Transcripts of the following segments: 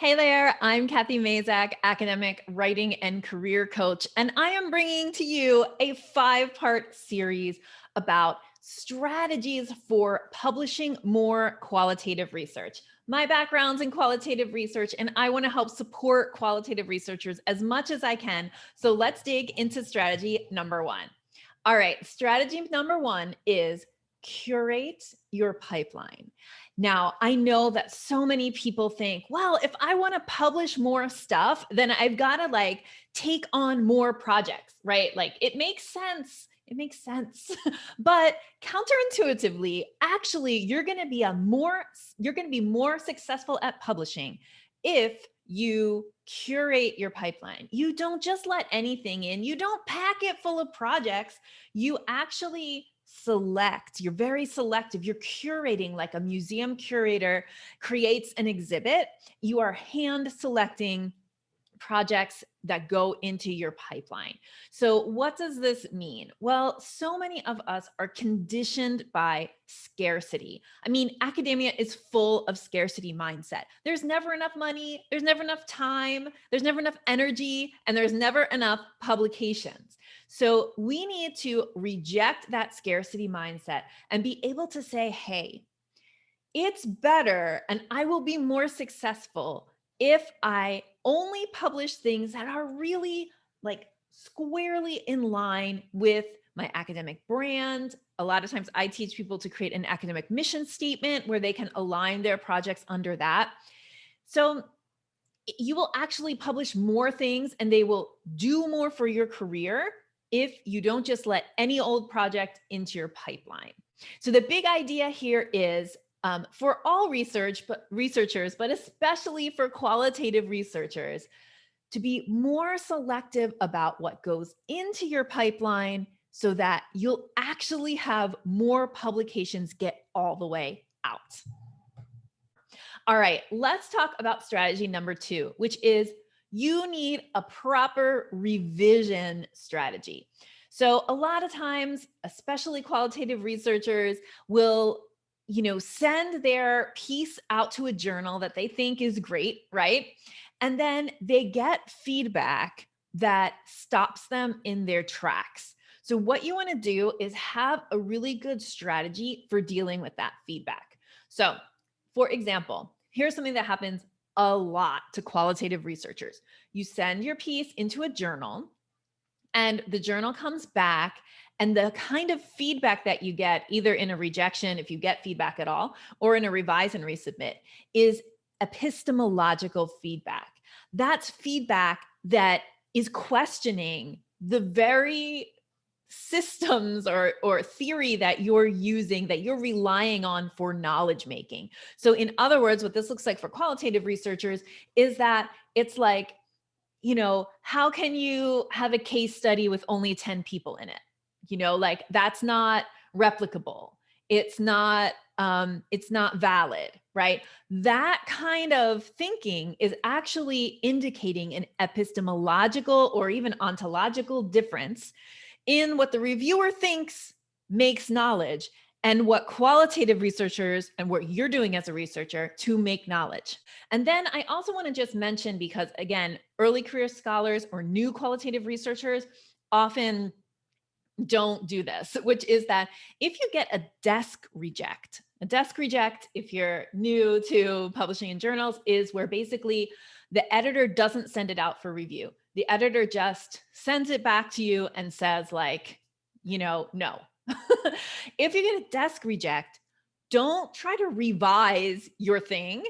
Hey there, I'm Kathy Mazak, academic writing and career coach, and I am bringing to you a 5-part series about strategies for publishing more qualitative research. My background's in qualitative research, and I want to help support qualitative researchers as much as I can. So let's dig into strategy number 1. All right, strategy number 1 is curate your pipeline. Now, I know that so many people think, well, if I want to publish more stuff, then I've got to take on more projects, right? Like it makes sense. It makes sense. But counterintuitively, actually, you're going to be more successful at publishing if you curate your pipeline. You don't just let anything in. You don't pack it full of projects. You actually select. You're very selective. You're curating like a museum curator creates an exhibit. You are hand selecting projects that go into your pipeline. So what does this mean? Well, so many of us are conditioned by scarcity. I mean, academia is full of scarcity mindset. There's never enough money, there's never enough time, there's never enough energy, and there's never enough publications. So we need to reject that scarcity mindset and be able to say, hey, it's better and I will be more successful if I only publish things that are really like squarely in line with my academic brand. A lot of times I teach people to create an academic mission statement where they can align their projects under that. So you will actually publish more things and they will do more for your career if you don't just let any old project into your pipeline. So the big idea here is for all researchers, but especially for qualitative researchers, to be more selective about what goes into your pipeline so that you'll actually have more publications get all the way out. All right, let's talk about strategy number 2, which is you need a proper revision strategy. So a lot of times, especially qualitative researchers will send their piece out to a journal that they think is great, right? And then they get feedback that stops them in their tracks. So what you want to do is have a really good strategy for dealing with that feedback. So for example, here's something that happens a lot to qualitative researchers. You send your piece into a journal and the journal comes back, and the kind of feedback that you get, either in a rejection, if you get feedback at all, or in a revise and resubmit, is epistemological feedback. That's feedback that is questioning the very systems or theory that you're using, that you're relying on for knowledge making. So in other words, what this looks like for qualitative researchers is that it's like, how can you have a case study with only 10 people in it? Like that's not replicable. It's not valid, right? That kind of thinking is actually indicating an epistemological or even ontological difference in what the reviewer thinks makes knowledge and what qualitative researchers and what you're doing as a researcher to make knowledge. And then I also want to just mention, because again, early career scholars or new qualitative researchers often don't do this, which is that if you get a desk reject, if you're new to publishing in journals, is where basically the editor doesn't send it out for review. The editor just sends it back to you and says no. If you get a desk reject, don't try to revise your thing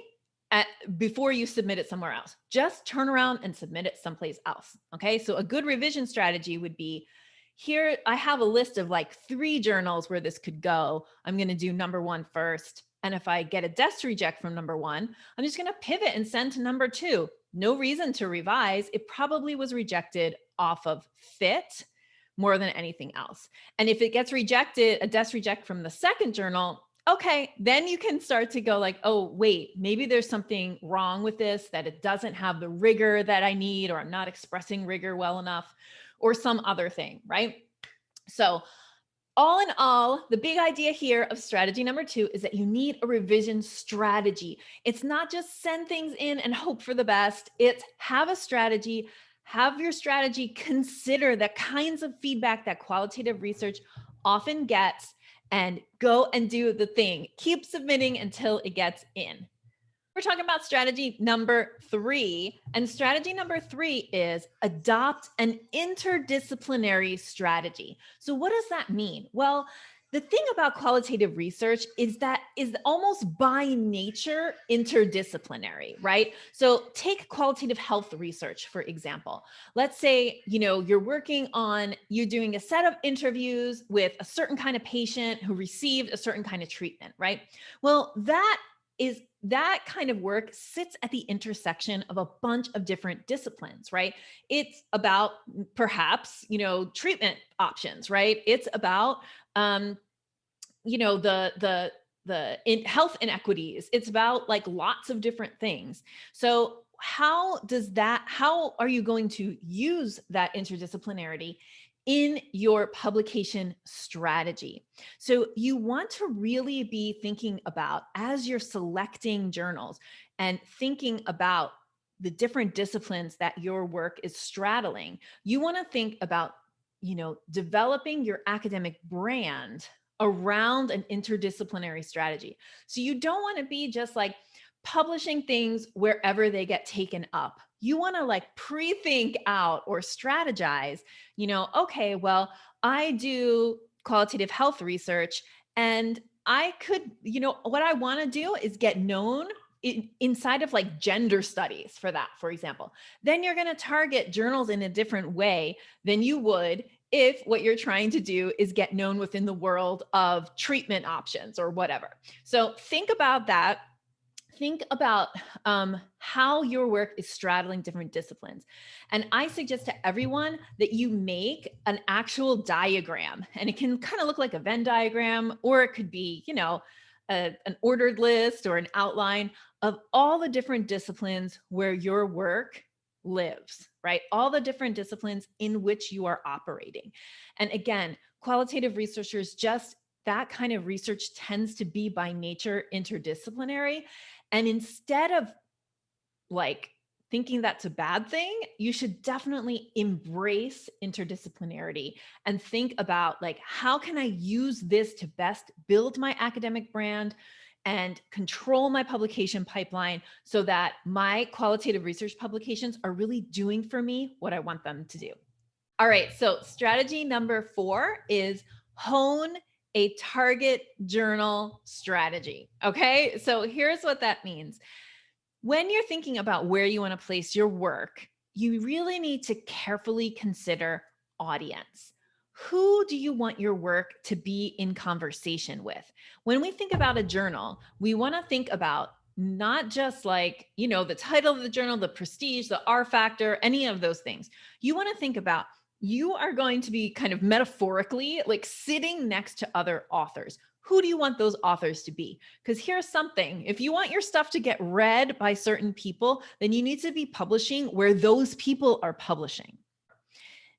before you submit it somewhere else. Just turn around and submit it someplace else. Okay. So a good revision strategy would be, here I have a list of like 3 journals where this could go. I'm going to do number 1 first. And if I get a desk reject from number 1, I'm just going to pivot and send to number 2. No reason to revise. It probably was rejected off of fit more than anything else. And if it gets rejected, a desk reject from the second journal, okay, then you can start to go like, oh, wait, maybe there's something wrong with this, that it doesn't have the rigor that I need, or I'm not expressing rigor well enough, or some other thing, right? So all in all, the big idea here of strategy number 2 is that you need a revision strategy. It's not just send things in and hope for the best. It's have a strategy, have your strategy consider the kinds of feedback that qualitative research often gets, and go and do the thing. Keep submitting until it gets in. We're talking about strategy number 3. And strategy number 3 is adopt an interdisciplinary strategy. So, what does that mean? Well, the thing about qualitative research is that is almost by nature interdisciplinary, right? So take qualitative health research, for example. Let's say, you're doing a set of interviews with a certain kind of patient who received a certain kind of treatment, right? Well, that kind of work sits at the intersection of a bunch of different disciplines, right? It's about perhaps, treatment options, right? It's about, the health inequities. It's about like lots of different things. So how are you going to use that interdisciplinarity in your publication strategy? So you want to really be thinking about, as you're selecting journals and thinking about the different disciplines that your work is straddling, you want to think about, developing your academic brand around an interdisciplinary strategy. So you don't want to be just like publishing things wherever they get taken up. You want to like pre-think out or strategize, okay, well, I do qualitative health research, and I could, what I want to do is get known inside of like gender studies for that, for example. Then you're going to target journals in a different way than you would if what you're trying to do is get known within the world of treatment options or whatever. So think about that. Think about how your work is straddling different disciplines. And I suggest to everyone that you make an actual diagram, and it can kind of look like a Venn diagram, or it could be, an ordered list or an outline of all the different disciplines where your work lives, right? All the different disciplines in which you are operating. And again, qualitative researchers, just that kind of research tends to be by nature interdisciplinary. And instead of like thinking that's a bad thing, you should definitely embrace interdisciplinarity and think about like, how can I use this to best build my academic brand and control my publication pipeline so that my qualitative research publications are really doing for me what I want them to do. All right, so strategy number 4 is hone a target journal strategy. Okay, so here's what that means. When you're thinking about where you want to place your work, you really need to carefully consider audience. Who do you want your work to be in conversation with? When we think about a journal, we want to think about not just like, the title of the journal, the prestige, the R factor, any of those things. You want to think about, you are going to be kind of metaphorically like sitting next to other authors. Who do you want those authors to be? Because here's something, if you want your stuff to get read by certain people, then you need to be publishing where those people are publishing.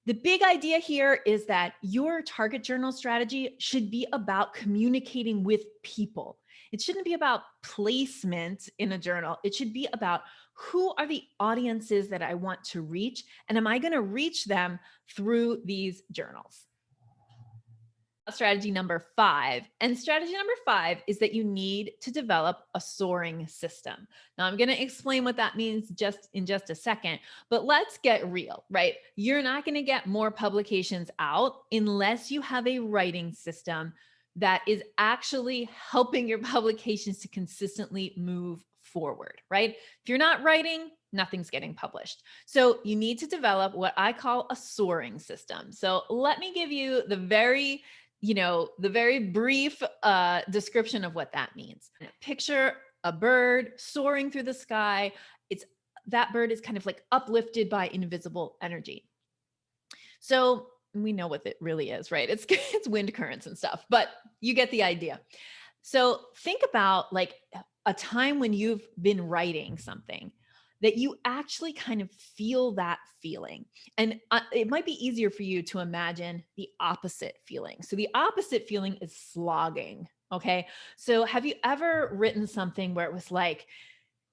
The big idea here is that your target journal strategy should be about communicating with people. It shouldn't be about placement in a journal. It should be about, who are the audiences that I want to reach, and am I going to reach them through these journals? Strategy number 5. And strategy number 5 is that you need to develop a soaring system. Now, I'm going to explain what that means in just a second, but let's get real, right? You're not going to get more publications out unless you have a writing system that is actually helping your publications to consistently move forward, right? If you're not writing, nothing's getting published. So you need to develop what I call a soaring system. So let me give you the very brief description of what that means. Picture a bird soaring through the sky. That bird is kind of like uplifted by invisible energy. So we know what it really is, right? It's wind currents and stuff, but you get the idea. So think about like a time when you've been writing something. that you actually kind of feel that feeling. And it might be easier for you to imagine the opposite feeling. So the opposite feeling is slogging. Okay. So have you ever written something where it was like,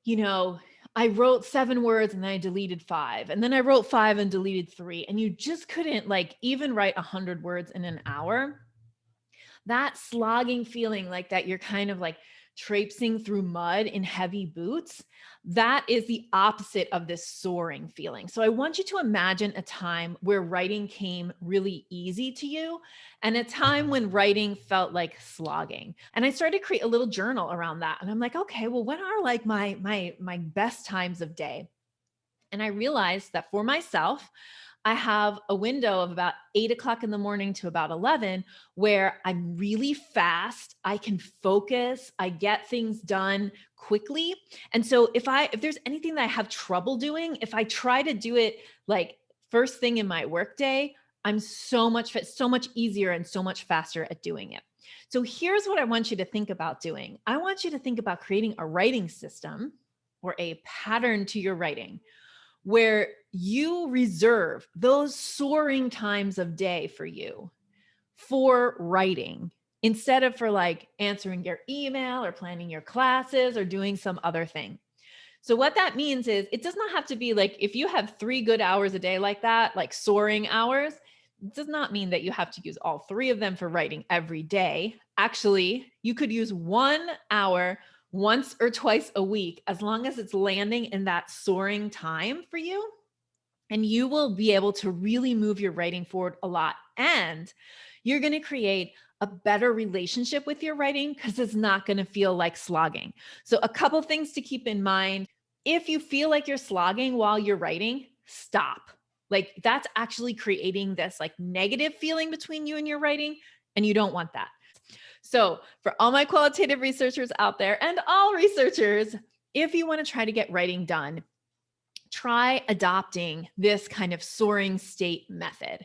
you know, I wrote 7 words and then I deleted 5, and then I wrote 5 and deleted 3, and you just couldn't like even write 100 words in an hour? That slogging feeling, like that you're kind of like traipsing through mud in heavy boots, that is the opposite of this soaring feeling. So I want you to imagine a time where writing came really easy to you and a time when writing felt like slogging. And I started to create a little journal around that. And I'm like, okay, well, when are like my best times of day? And I realized that for myself, I have a window of about 8 o'clock in the morning to about 11 where I'm really fast. I can focus. I get things done quickly. And so if there's anything that I have trouble doing, if I try to do it like first thing in my workday, I'm so much easier and so much faster at doing it. So here's what I want you to think about doing. I want you to think about creating a writing system or a pattern to your writing where you reserve those soaring times of day for you for writing instead of for like answering your email or planning your classes or doing some other thing. So what that means is it does not have to be like if you have 3 good hours a day like that, like soaring hours, it does not mean that you have to use all 3 of them for writing every day. Actually, you could use 1 hour once or twice a week, as long as it's landing in that soaring time for you. And you will be able to really move your writing forward a lot. And you're going to create a better relationship with your writing because it's not going to feel like slogging. So, a couple things to keep in mind. If you feel like you're slogging while you're writing, stop. Like that's actually creating this like negative feeling between you and your writing. And you don't want that. So, for all my qualitative researchers out there and all researchers, if you want to try to get writing done, try adopting this kind of soaring state method.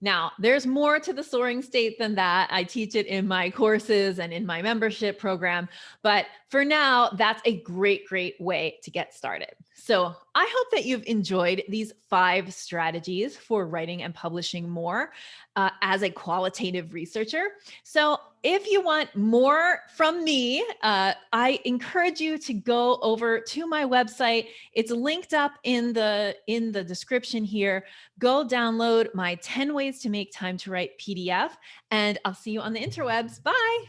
Now, there's more to the soaring state than that. I teach it in my courses and in my membership program. But for now, that's a great, great way to get started. So I hope that you've enjoyed these 5 strategies for writing and publishing more as a qualitative researcher. So if you want more from me, I encourage you to go over to my website. It's linked up in the description here. Go download my 10 ways to make time to write PDF, and I'll see you on the interwebs. Bye.